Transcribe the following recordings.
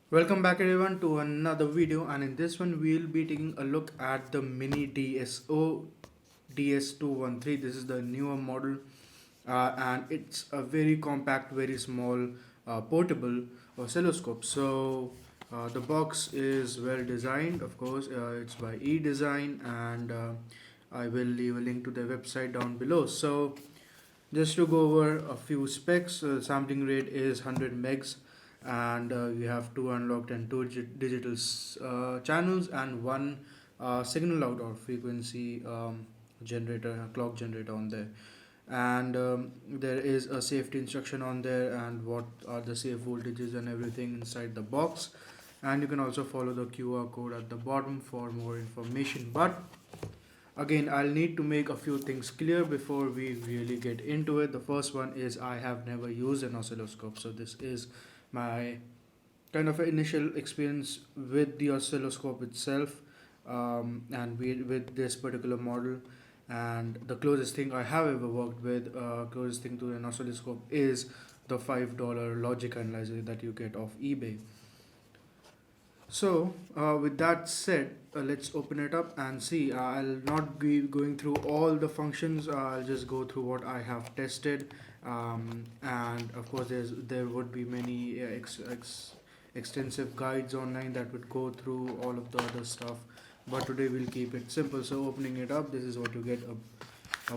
Welcome back everyone to another video, and in this one we'll be taking a look at the MiniDSO DS213. This is the newer model, and it's a very compact, very small, portable oscilloscope. The box is well designed, of course. It's by eDesign, and I will leave a link to their website down below. So just to go over a few specs, sampling rate is 100 megs, and you have two unlocked and two digital channels, and one signal out or frequency generator, clock generator on there. And there is a safety instruction on there, and what are the safe voltages and everything inside the box. And you can also follow the QR code at the bottom for more information. But again, I'll need to make a few things clear before we really get into it. The first one is I have never used an oscilloscope, so this is my kind of initial experience with the oscilloscope itself, and with this particular model. And the closest thing I have ever worked with, closest thing to an oscilloscope, is the $5 logic analyzer that you get off eBay. So, with that said, let's open it up and see. I'll not be going through all the functions. I'll just go through what I have tested, and of course, there would be many extensive guides online that would go through all of the other stuff. But today we'll keep it simple. So, opening it up, this is what you get: a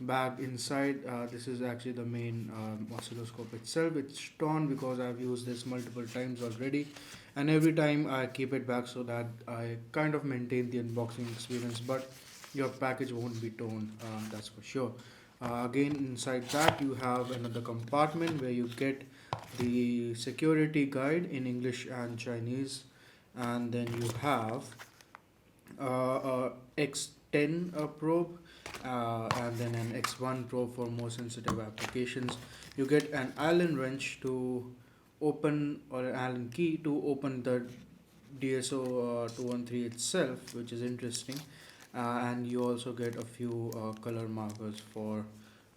bag inside. This is actually the main oscilloscope itself. It's torn because I've used this multiple times already, and every time I keep it back so that I kind of maintain the unboxing experience, but your package won't be torn, that's for sure. Again, inside that you have another compartment where you get the security guide in English and Chinese, and then you have a X10 probe, and then an X1 probe for more sensitive applications. You get an Allen wrench to open, or an Allen key to open the DSO 213 itself, which is interesting. And you also get a few color markers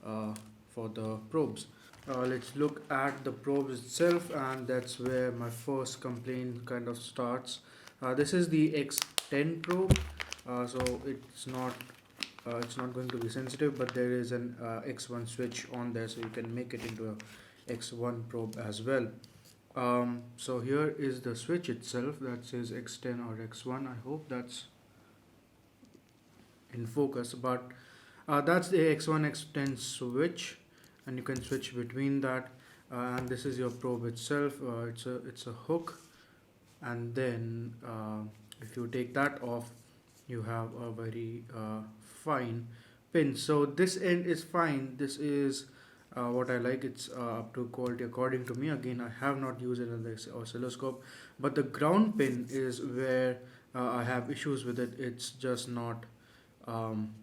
uh, for the probes. Let's look at the probes itself, and that's where my first complaint kind of starts. This is the X10 probe, so it's not going to be sensitive, but there is an X1 switch on there, so you can make it into a X1 probe as well. So here is the switch itself that says X10 or X1. I hope that's in focus, but that's the X1 X10 switch, and you can switch between that. And this is your probe itself. It's a hook, and then if you take that off, you have a very fine pin. So this end is fine. This is what I like. It's up to quality according to me. Again, I have not used it on the oscilloscope, but the ground pin is where I have issues with it. It's just not um,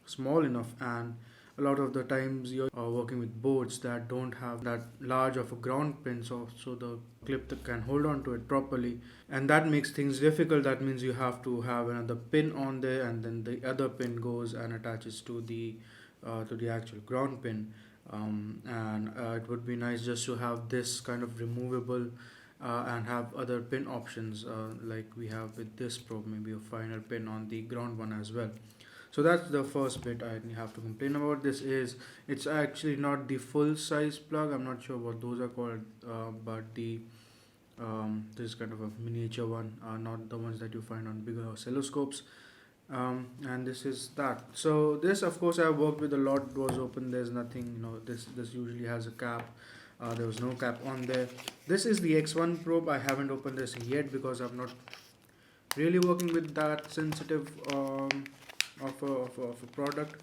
small enough, and a lot of the times you're working with boards that don't have that large of a ground pin, so the clip that can hold on to it properly, and that makes things difficult. That means you have to have another pin on there, and then the other pin goes and attaches to the actual ground pin. And it would be nice just to have this kind of removable, and have other pin options, like we have with this probe, maybe a finer pin on the ground one as well. So that's the first bit I have to complain about. It's actually not the full size plug. I'm not sure what those are called, but this is kind of a miniature one, not the ones that you find on bigger oscilloscopes. And this is that. So this, of course, I've worked with a lot. It was open. There's nothing. This usually has a cap. There was no cap on there. This is the X1 probe. I haven't opened this yet because I'm not really working with that sensitive of a product.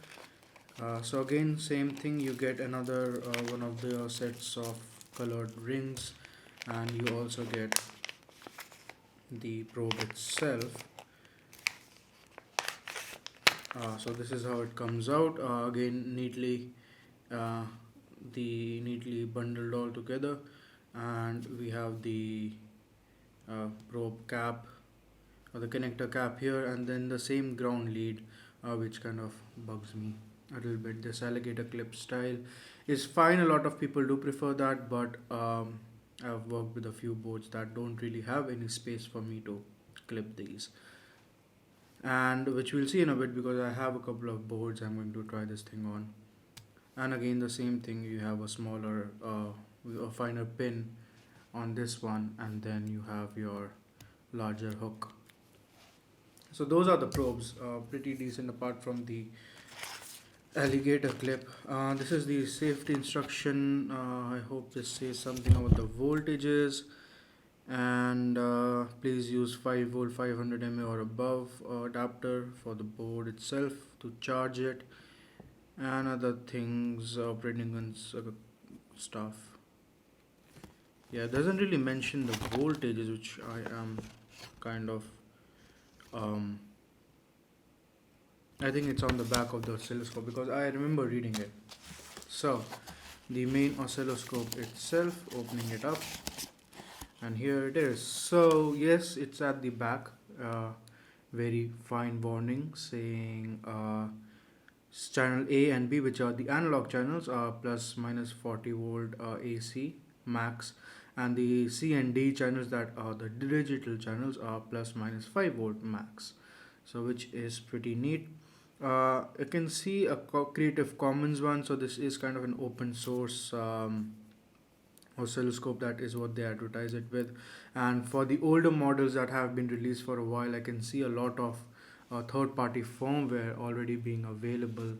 So again, same thing. You get another one of the sets of colored rings, and you also get the probe itself. So this is how it comes out. Again, uh, neatly bundled all together, and we have the probe cap, or the connector cap here, and then the same ground lead, which kind of bugs me a little bit. This alligator clip style is fine. A lot of people do prefer that, but I've worked with a few boards that don't really have any space for me to clip these, and which we'll see in a bit because I have a couple of boards I'm going to try this thing on. And again, the same thing, you have a smaller, a finer pin on this one, and then you have your larger hook. So those are the probes, pretty decent apart from the alligator clip. This is the safety instruction. I hope this says something about the voltages, and please use 5 volt 500 mA or above adapter for the board itself to charge it, and other things, operating stuff. Yeah, it doesn't really mention the voltages, which I am kind of um, I think it's on the back of the oscilloscope because I remember reading it. So the main oscilloscope itself, opening it up, and here it is. So yes, it's at the back, very fine warning saying channel A and B, which are the analog channels, are plus minus 40 volt AC max, and the C and D channels, that are the digital channels, are plus minus 5 volt max. So which is pretty neat. You can see a Creative Commons one, so this is kind of an open source oscilloscope. That is what they advertise it with. And for the older models that have been released for a while, I can see a lot of third-party firmware already being available,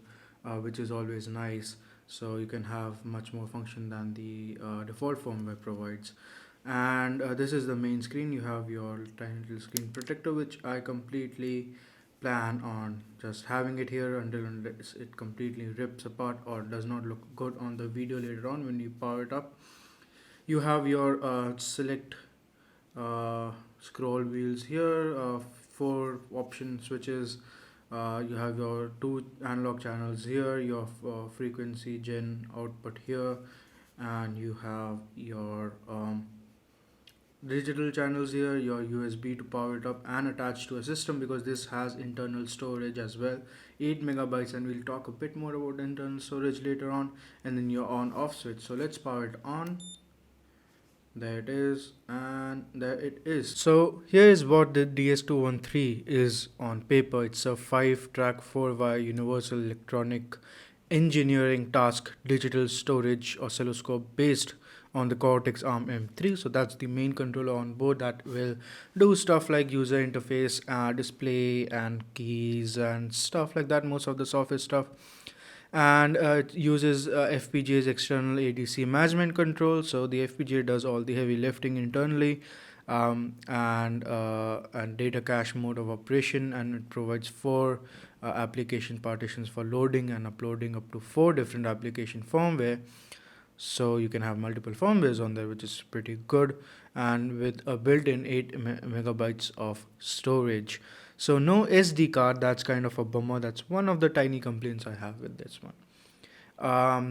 which is always nice. So you can have much more function than the default firmware provides. And this is the main screen. You have your tiny little screen protector, which I completely plan on just having it here until it completely rips apart or does not look good on the video later on when you power it up. You have your select scroll wheels here, 4 option switches. You have your 2 analog channels here, your frequency gen output here, and you have your digital channels here, your USB to power it up and attach to a system, because this has internal storage as well, 8 megabytes, and we'll talk a bit more about internal storage later on. And then your on off switch. So let's power it on. There it is, and there it is. So here is what the DS213 is on paper. It's a 5-track 4-wire universal electronic engineering task digital storage oscilloscope based on the Cortex ARM M3. So that's the main controller on board that will do stuff like user interface, display and keys and stuff like that, most of the software stuff. And it uses FPGA's external ADC management control. So the FPGA does all the heavy lifting internally, and data cache mode of operation, and it provides 4 application partitions for loading and uploading up to 4 different application firmware. So you can have multiple firmwares on there, which is pretty good, and with a built-in 8 megabytes of storage. So no SD card. That's kind of a bummer. That's one of the tiny complaints I have with this one.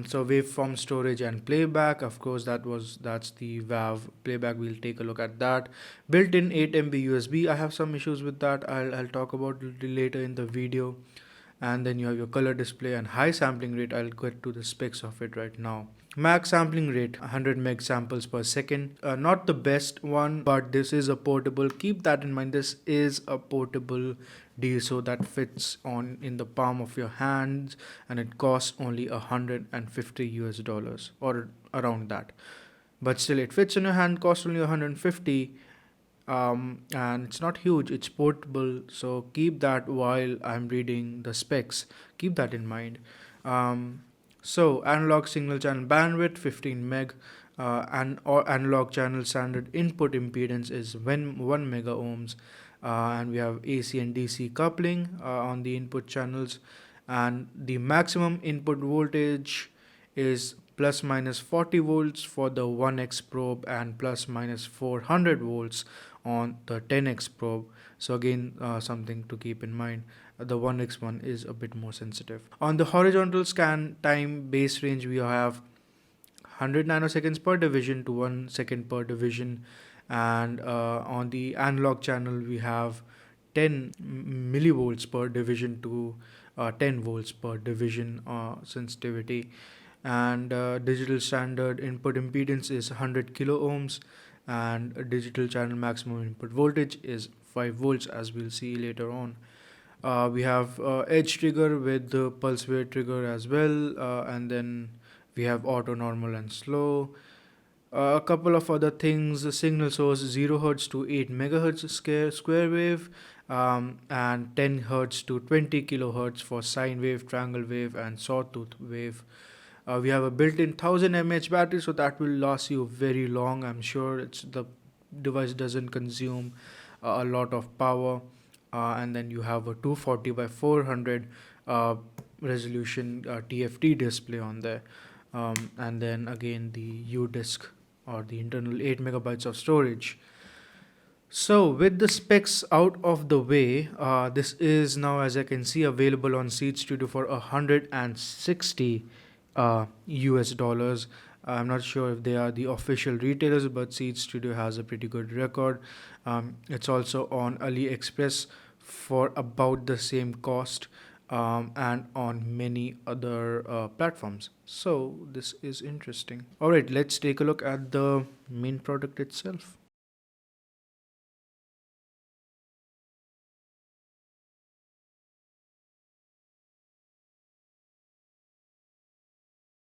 So waveform storage and playback, of course, that's the WAV playback. We'll take a look at that. Built-in 8 MB USB. I have some issues with that. I'll talk about it later in the video. And then you have your color display and high sampling rate. I'll get to the specs of it right now. Max sampling rate 100 meg samples per second. Not the best one, but this is a portable. Keep that in mind. This is a portable DSO that fits on in the palm of your hands, and it costs only $150 or around that. But still, it fits in your hand, costs only 150. And it's not huge, it's portable, so keep that while I'm reading the specs. Keep that in mind. So analog single channel bandwidth 15 meg, and or analog channel standard input impedance is 1 mega ohms, and we have AC and DC coupling on the input channels, and the maximum input voltage is plus minus 40 volts for the 1x probe and plus minus 400 volts on the 10x probe. So again, something to keep in mind. The 1x one is a bit more sensitive. On the horizontal scan time base range, we have 100 nanoseconds per division to 1 second per division, and on the analog channel we have 10 millivolts per division to 10 volts per division sensitivity. and digital standard input impedance is 100 kilo ohms, and a digital channel maximum input voltage is 5 volts, as we'll see later on. We have edge trigger with the pulse width trigger as well, and then we have auto, normal, and slow. A couple of other things: the signal source 0 hertz to 8 megahertz square wave, and 10 hertz to 20 kilohertz for sine wave, triangle wave, and sawtooth wave. We have a built-in 1000 mAh battery, so that will last you very long. I'm sure the device doesn't consume a lot of power. And then you have a 240 by 400 resolution TFT display on there. And then again the U disk, or the internal 8 megabytes of storage. So with the specs out of the way, this is now, as I can see, available on Seed Studio for 160 US dollars. I'm not sure if they are the official retailers, but Seed Studio has a pretty good record. It's also on AliExpress for about the same cost, and on many other platforms. So this is interesting. All right, let's take a look at the main product itself.